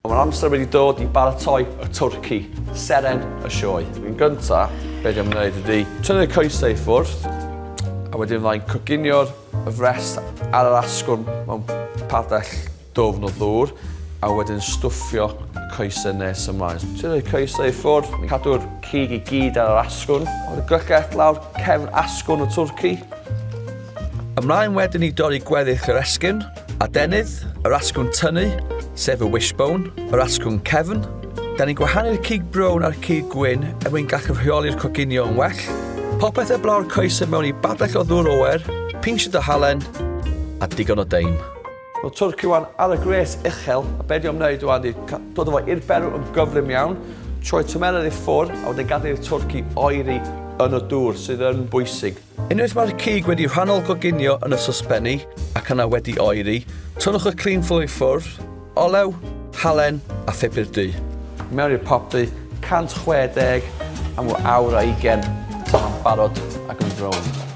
Mae'r amser wedi dod i baratoi y twrci, seren y sioe. Yn gyntaf, be dwi'n gwneud ydy tynnu'r coesau i ffwrdd, a wedyn fydda'n coginio'r frest ar yr asgwrn mewn padell dwfn o ddŵr, a wedyn stwffio coesau nes ymlaen. Tynnu'r coesau i ffwrdd, cadw'r cig i gyd ar yr asgwrn, a wedyn glycheth lawr cefn asgwrn y twrci. Ymlaen wedyn i dorri gweddill yr esgyn, adenydd, yr asgwrn tynnu, sef y wishbone, yr asgwrn cefn. Da ni'n gwahanu'r cig brown a'r cig gwyn er mwyn gallu rheoli'r coginio yn well. Popeth e blaw'r coesau mewn i badell o ddŵr oer, pinsiad o halen a digon o deim. Mae'r twrci wan ar y gres uchel, a be di'n ymwneud wan di dod o fo i'r berw yn gyflym iawn, troi tymerydd i ffwrdd a wedyn gadael i'r twrci oeri yn y dŵr sydd yn bwysig. Unwaith mae'r cig wedi rhannol goginio yn y sosbenni ac yna wedi oeri, tynnwch y clean flow i ffwrdd, olew, halen a phupur du. Mewn i'r popdy 160 am awr a 20 yn barod ac yn brown.